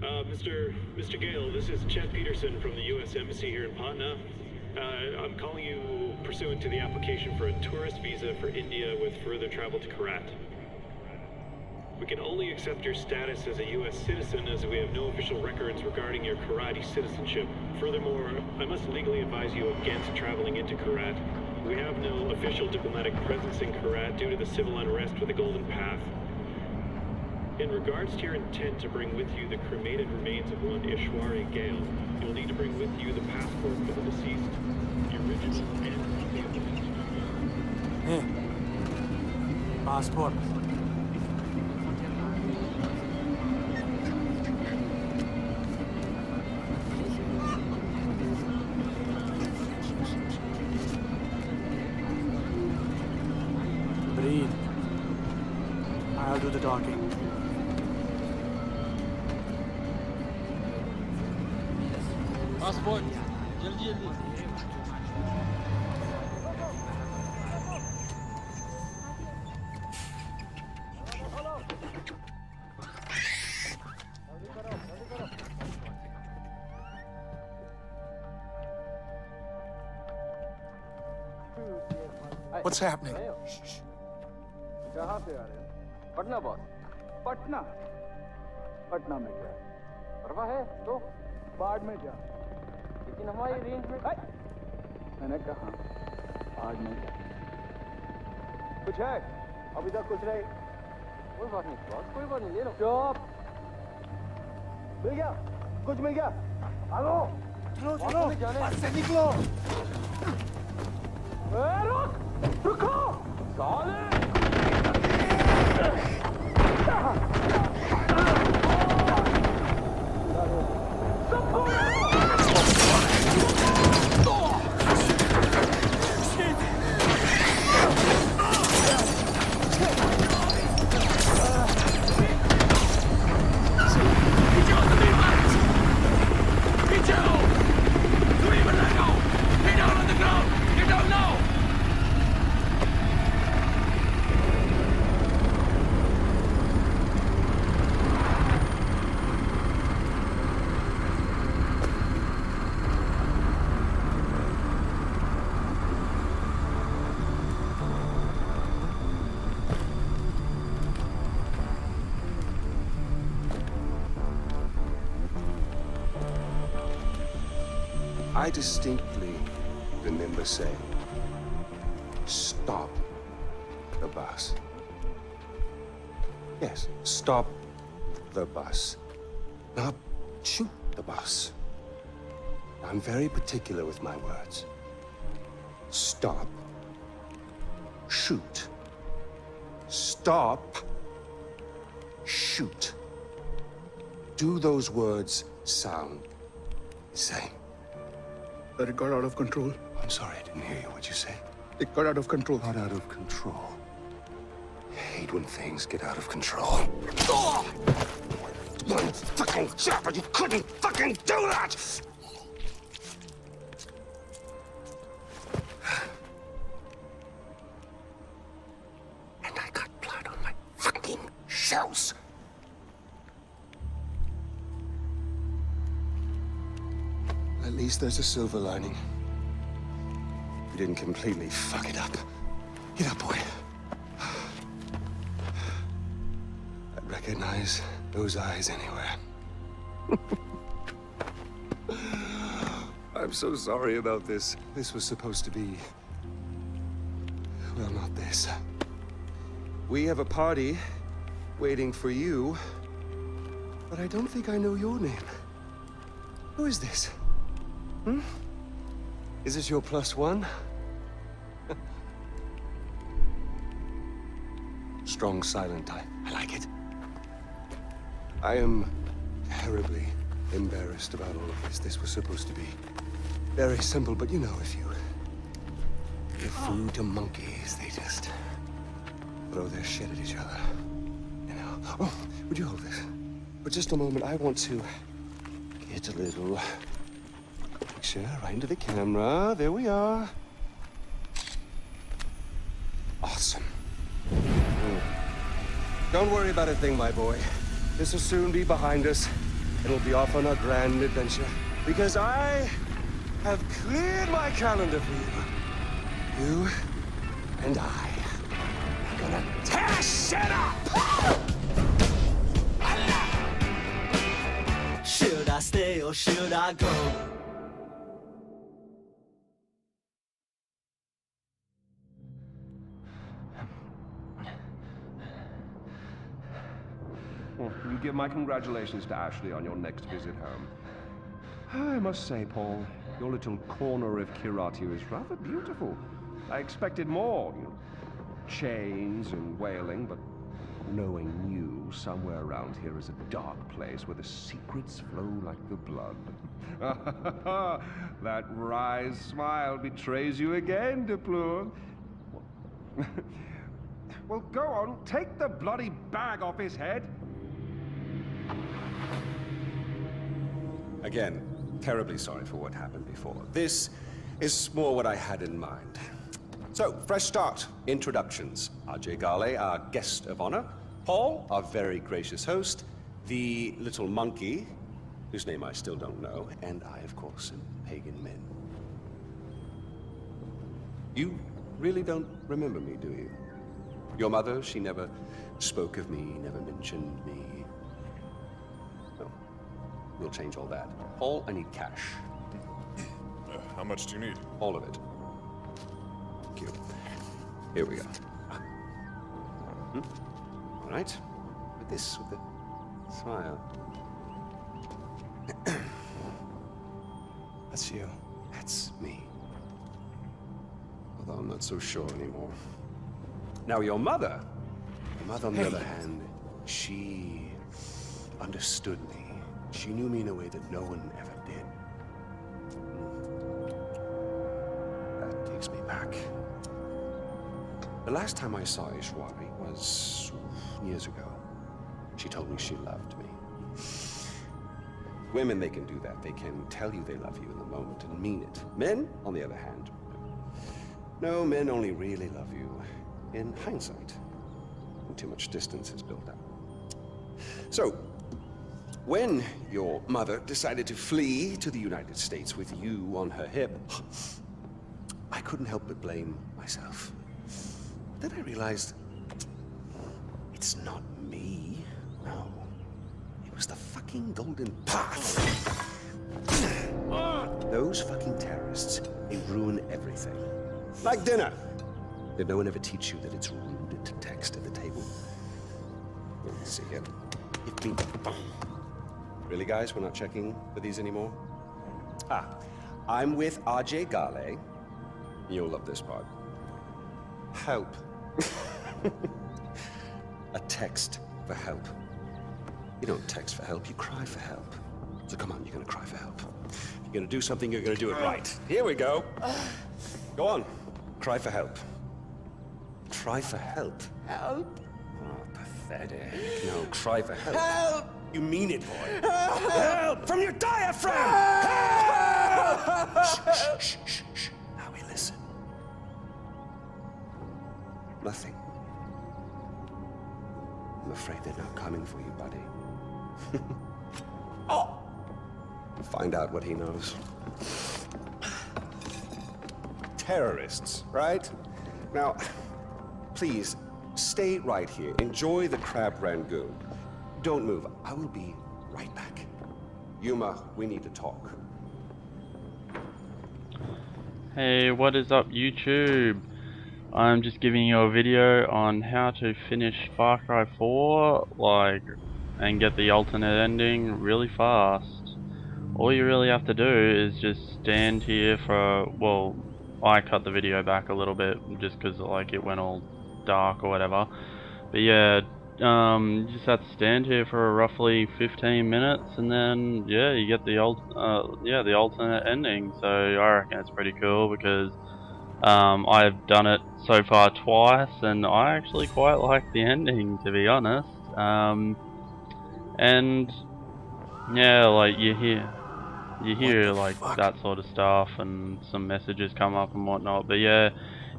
Mr. Gale, this is Chet Peterson from the U.S. Embassy here in Patna. I'm calling you pursuant to the application for a tourist visa for India with further travel to Karat. We can only accept your status as a U.S. citizen as we have no official records regarding your Karati citizenship. Furthermore, I must legally advise you against traveling into Karat. We have no official diplomatic presence in Karat due to the civil unrest with the Golden Path. In regards to your intent to bring with you the cremated remains of one Ishwari Gale, you'll need to bring with you the passport for the deceased, the original and copy of the passport. Breathe. I'll do the talking. Passport जल्दी जल्दी What's happening? कहाँ से आ रहे हो? Patna boss. Patna? Patna में क्या? परवाह है तो बाढ़ में जा। लेकिन हमारी रेंज में मैंने कहा बाढ़ में जा। कुछ है? अभी तक कुछ नहीं। कोई बात नहीं बॉस, कोई बात नहीं, ले लो। चुप। मिल गया? कुछ मिल गया? आलो। चलो चलो। बस से निकलो। रुक! रुको! साले! I distinctly remember saying, stop the bus. Yes, stop the bus. Not shoot the bus. I'm very particular with my words. Stop. Shoot. Stop. Shoot. Do those words sound the same? But it got out of control. I'm sorry, I didn't hear you. What'd you say? It got out of control. Got out of control. I hate when things get out of control. One fucking job, you couldn't fucking do that! And I got blood on my fucking shoes. At least there's a silver lining. You didn't completely fuck it up. Get up, boy. I'd recognize those eyes anywhere. I'm so sorry about this. This was supposed to be... well, not this. We have a party waiting for you, but I don't think I know your name. Who is this? Hmm? Is this your +1? Strong, silent type. I like it. I am terribly embarrassed about all of this. This was supposed to be very simple, but you know, if you give food to monkeys, they just throw their shit at each other. You know? Oh, would you hold this? For just a moment, I want to get a little picture right into the camera. There we are. Awesome. Don't worry about a thing, my boy. This will soon be behind us. and we'll be off on a grand adventure. Because I have cleared my calendar for you. You and I are gonna tear shit up! Should I stay or should I go? Well, you give my congratulations to Ashley on your next visit home. I must say, Paul, your little corner of Kiratu is rather beautiful. I expected more, you know, chains and wailing, but knowing you, somewhere around here is a dark place where the secrets flow like the blood. That wry smile betrays you again, Deploon. Well, go on, take the bloody bag off his head. Again, terribly sorry for what happened before. This is more what I had in mind. So, fresh start. Introductions. Ajay Gale, our guest of honor. Paul, our very gracious host. The little monkey, whose name I still don't know. And I, of course, am Pagan Min. You really don't remember me, do you? Your mother, she never spoke of me, never mentioned me. No. We'll change all that. Paul, I need cash. How much do you need? All of it. Thank you. Here we go. All right. With this, with the smile. That's you. That's me. Although I'm not so sure anymore. Now, your mother, on the other hand, she understood me. She knew me in a way that no one ever did. That takes me back. The last time I saw Ishwari was years ago. She told me she loved me. Women, they can do that. They can tell you they love you in the moment and mean it. Men, on the other hand, no, men only really love you in hindsight, when too much distance is built up. So, when your mother decided to flee to the United States with you on her hip, I couldn't help but blame myself. Then I realized, it's not me, no. It was the fucking Golden Path. Those fucking terrorists, they ruin everything. Like dinner. Did no one ever teach you that it's rude to text at the table? Let's see here. Really, guys? We're not checking for these anymore? I'm with Ajay Gale. You'll love this part. Help. A text for help. You don't text for help, you cry for help. So come on, you're gonna cry for help. If you're gonna do something, you're gonna do it right. Here we go. Go on. Cry for help. Cry for help. Help! Oh, pathetic. No, cry for help. Help! You mean it, boy. Help! From your diaphragm! Help! Shh, shh, shh, shh. Now we listen. Nothing. I'm afraid they're not coming for you, buddy. Oh! Find out what he knows. Terrorists, right? Now, please, stay right here. Enjoy the crab rangoon. Don't move. I will be right back. Yuma, we need to talk. Hey, what is up, YouTube? I'm just giving you a video on how to finish Far Cry 4, and get the alternate ending really fast. All you really have to do is just stand here for, well, I cut the video back a little bit just because it went all dark or whatever. But yeah, you just have to stand here for roughly 15 minutes, and then yeah, you get the alternate ending. So I reckon it's pretty cool because I've done it so far twice, and I actually quite like the ending, to be honest. And yeah, you hear that sort of stuff, and some messages come up and whatnot. But yeah,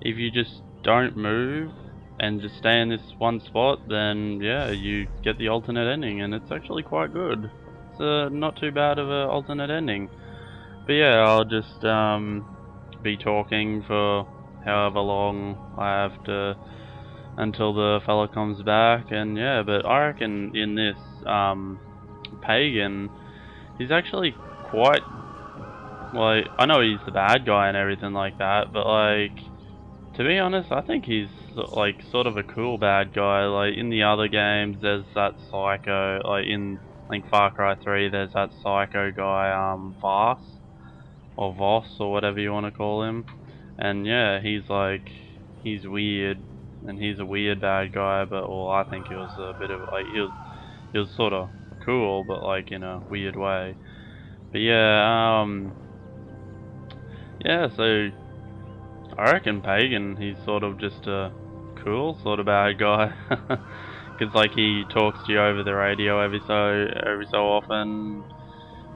if you just don't move and just stay in this one spot, then yeah, you get the alternate ending, and it's actually quite good. it's not too bad of an alternate ending. But yeah, I'll just be talking for however long I have to until the fella comes back, and yeah, but I reckon in this Pagan, he's actually quite, like, I know he's the bad guy and everything like that, but like, to be honest, I think he's like sort of a cool bad guy. Like in the other games, there's that psycho. Like in Far Cry 3, there's that psycho guy, Voss or Voss or whatever you want to call him. And yeah, he's weird, and he's a weird bad guy. But well, I think he was a bit of like he was sort of cool, but like in a weird way. But yeah, yeah. So I reckon Pagan, he's sort of just a cool sort of bad guy, because like he talks to you over the radio every so often.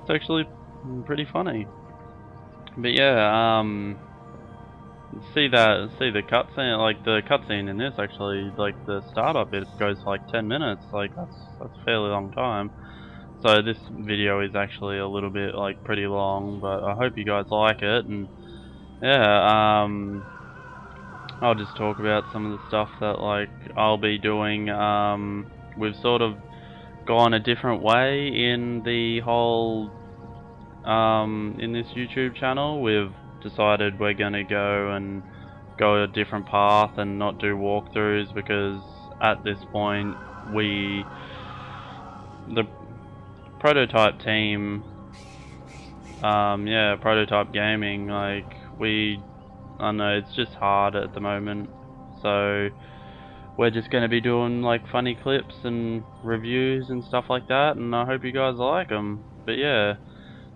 It's actually pretty funny. But yeah, see the cutscene, like the cutscene in this actually, like the startup bit goes for like 10 minutes. Like that's a fairly long time. So this video is actually a little bit like pretty long, but I hope you guys like it. And yeah, I'll just talk about some of the stuff that like I'll be doing. We've sort of gone a different way in the whole in this YouTube channel. We've decided we're gonna go a different path and not do walkthroughs, because at this point the Prodotype team, yeah, Prodotype Gaming, like I don't know, it's just hard at the moment, so we're just going to be doing like funny clips and reviews and stuff like that, and I hope you guys like them. But yeah,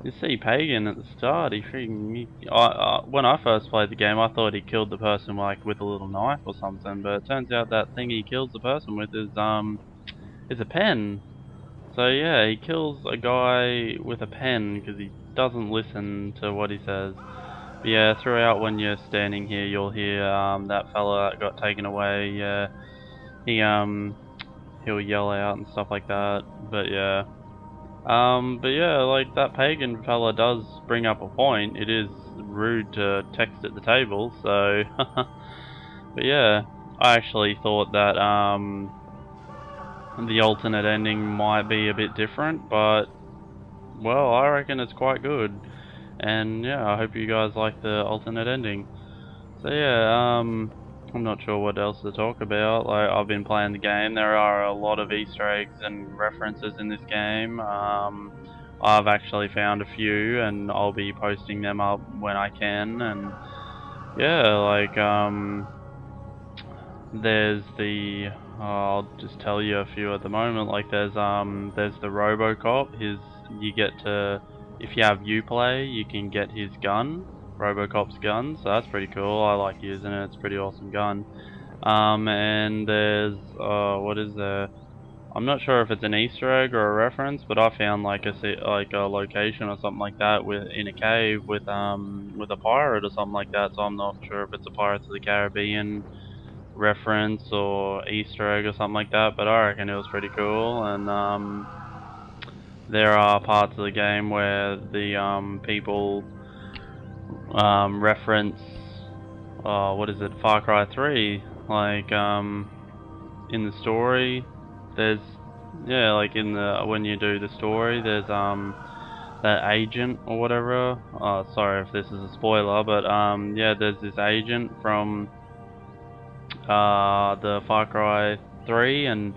you see Pagan at the start, he freaking, when I first played the game, I thought he killed the person like with a little knife or something, but it turns out that thing he kills the person with is a pen. So yeah, he kills a guy with a pen because he doesn't listen to what he says. But yeah, throughout when you're standing here, you'll hear that fella that got taken away. Yeah, he'll yell out and stuff like that. But yeah, like that Pagan fella does bring up a point. It is rude to text at the table. So, but yeah, I actually thought that the alternate ending might be a bit different, but well, I reckon it's quite good. And yeah, I hope you guys like the alternate ending. So yeah, I'm not sure what else to talk about. Like, I've been playing the game. There are a lot of Easter eggs and references in this game. I've actually found a few, and I'll be posting them up when I can. And yeah, like there's the I'll just tell you a few at the moment. Like there's the RoboCop. You get to, if you have Uplay, you can get his gun, RoboCop's gun, so that's pretty cool. I like using it, it's a pretty awesome gun. And there's, what is there? I'm not sure if it's an Easter egg or a reference, but I found like a location or something like that in a cave with a pirate or something like that, so I'm not sure if it's a Pirates of the Caribbean reference or Easter egg or something like that, but I reckon it was pretty cool. And there are parts of the game where the people reference what is it, Far Cry 3, like in the story. There's, yeah, like in the, when you do the story, there's that agent or whatever. Sorry if this is a spoiler, but yeah, there's this agent from the Far Cry 3, and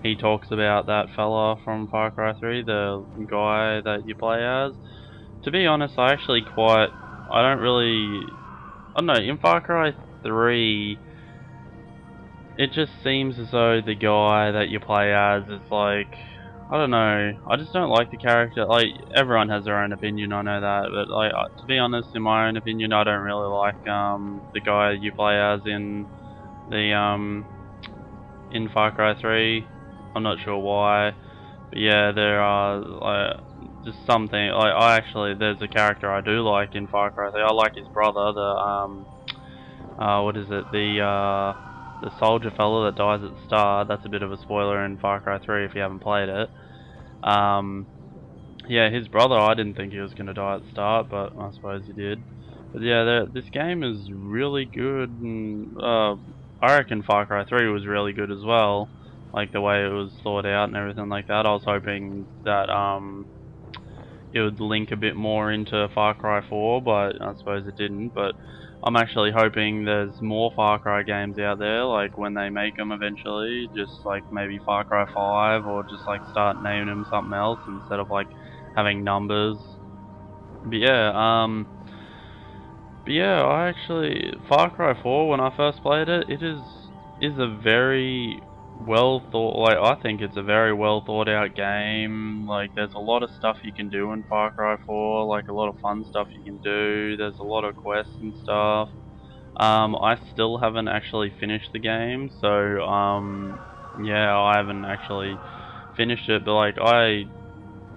he talks about that fella from Far Cry 3, the guy that you play as. To be honest, I don't know, in Far Cry 3, it just seems as though the guy that you play as is like, I don't know, I just don't like the character. Like, everyone has their own opinion, I know that, but like, to be honest, in my own opinion, I don't really like the guy you play as in the in Far Cry 3. I'm not sure why, but yeah, there are like just something like there's a character I do like in Far Cry 3. I like his brother, the what is it, the soldier fella that dies at the start. That's a bit of a spoiler in Far Cry 3 if you haven't played it. yeah, his brother, I didn't think he was going to die at the start, but I suppose he did. But yeah, this game is really good, and I reckon Far Cry 3 was really good as well. Like the way it was thought out and everything like that. I was hoping that it would link a bit more into Far Cry 4, but I suppose it didn't. But I'm actually hoping there's more Far Cry games out there, like when they make them eventually, just like maybe Far Cry 5, or just like start naming them something else instead of like having numbers. But yeah, I actually, Far Cry 4, when I first played it, it is a very well thought, like, I think it's a very well thought out game. Like, there's a lot of stuff you can do in Far Cry 4, like a lot of fun stuff you can do. There's a lot of quests and stuff. I still haven't actually finished the game, so yeah, I haven't actually finished it, but like I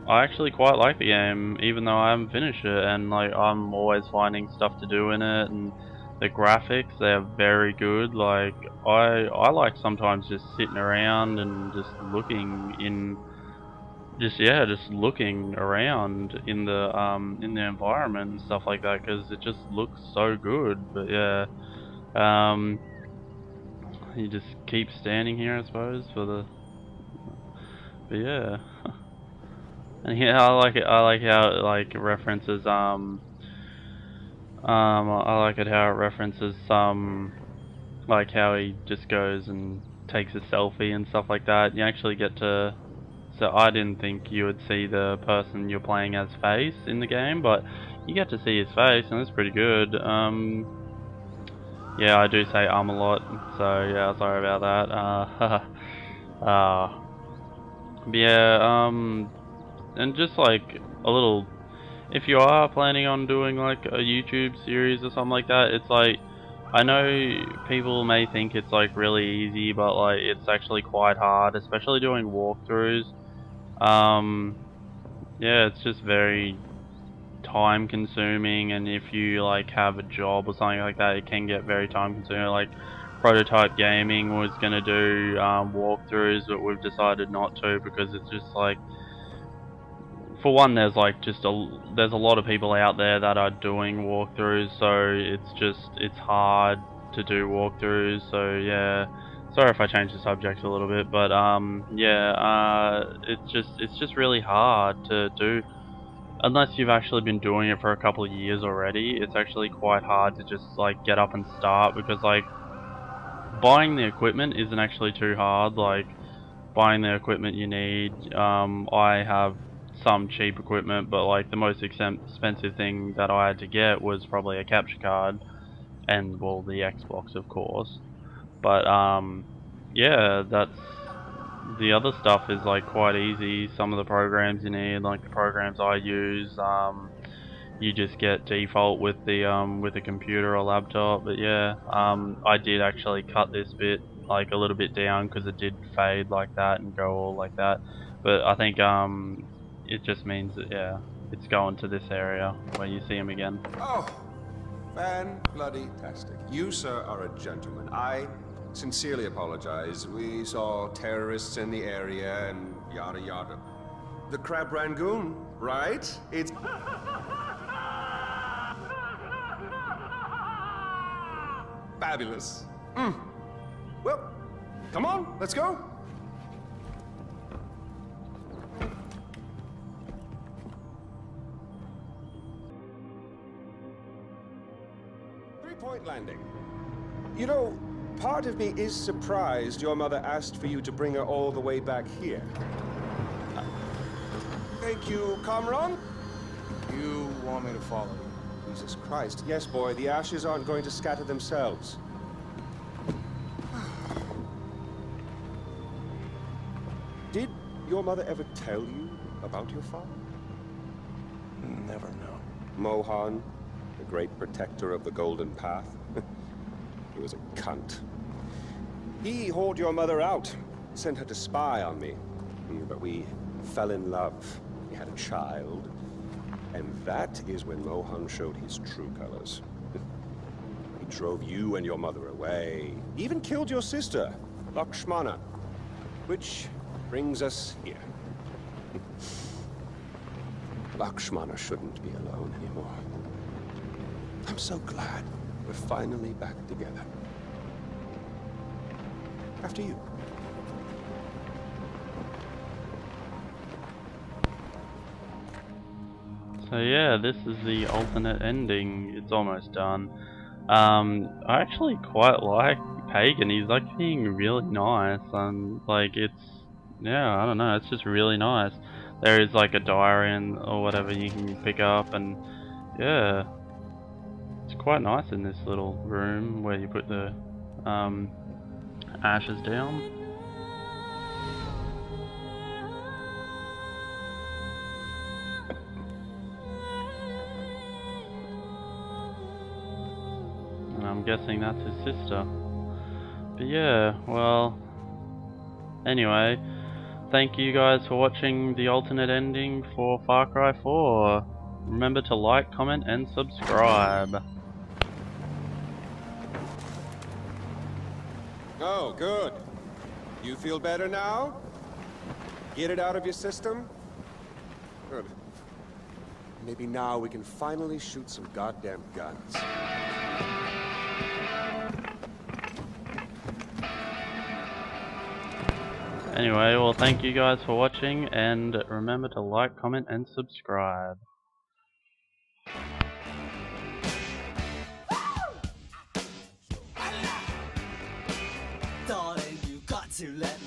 actually quite like the game, even though I haven't finished it, and like I'm always finding stuff to do in it, and the graphics, they're very good. Like I like sometimes just sitting around and just looking in, just looking around in the environment and stuff like that, because it just looks so good. But yeah, you just keep standing here, I suppose, for the. But yeah. And yeah, I like it. I like how it like references I like it how it references like how he just goes and takes a selfie and stuff like that. You actually get to. So I didn't think you would see the person you're playing as face in the game, but you get to see his face, and it's pretty good. Yeah, I do say a lot, so yeah, sorry about that. But yeah, and just like a little, if you are planning on doing like a YouTube series or something like that, it's like, I know people may think it's like really easy, but like it's actually quite hard, especially doing walkthroughs. Yeah, it's just very time consuming, and if you like have a job or something like that, it can get very time consuming. Like Prodotype Gaming was gonna do walkthroughs, but we've decided not to, because it's just like, for one, there's like there's a lot of people out there that are doing walkthroughs, so it's hard to do walkthroughs. So yeah, sorry if I changed the subject a little bit, but yeah, it's just really hard to do unless you've actually been doing it for a couple of years already. It's actually quite hard to just like get up and start, because like buying the equipment isn't actually too hard. Like buying the equipment you need, I have some cheap equipment, but like the most expensive thing that I had to get was probably a capture card, and well, the Xbox, of course. But yeah, that's the other stuff is like quite easy. Some of the programs you need, like the programs I use, you just get default with the computer or laptop. But yeah, I did actually cut this bit like a little bit down, because it did fade like that and go all like that. But I think it just means that, yeah, it's going to this area where you see him again. Oh, fan-bloody-tastic. You, sir, are a gentleman. I sincerely apologize. We saw terrorists in the area and yada yada. The Crab Rangoon, right? It's... fabulous. Well, come on, let's go. Three-point landing. You know, part of me is surprised your mother asked for you to bring her all the way back here. Thank you, Kamran. You want me to follow you? Jesus Christ. Yes, boy, the ashes aren't going to scatter themselves. Did your mother ever tell you about your father? Never know. Mohan, the great protector of the Golden Path. He was a cunt. He hauled your mother out, sent her to spy on me. But we fell in love. We had a child. And that is when Mohan showed his true colors. He drove you and your mother away. He even killed your sister, Lakshmana. Which brings us here. Lakshmana shouldn't be alone anymore. I'm so glad we're finally back together. After you. So yeah, this is the alternate ending. It's almost done. I actually quite like Pagan. He's like being really nice, and like yeah, I don't know, it's just really nice. There is like a diary and or whatever you can pick up, and yeah, it's quite nice in this little room where you put the ashes down. And I'm guessing that's his sister. But yeah, well, anyway, thank you guys for watching the alternate ending for Far Cry 4. Remember to like, comment, and subscribe. Oh, good. You feel better now? Get it out of your system? Good. Maybe now we can finally shoot some goddamn guns. Anyway, well, thank you guys for watching, and remember to like, comment, and subscribe. Darling, you got to let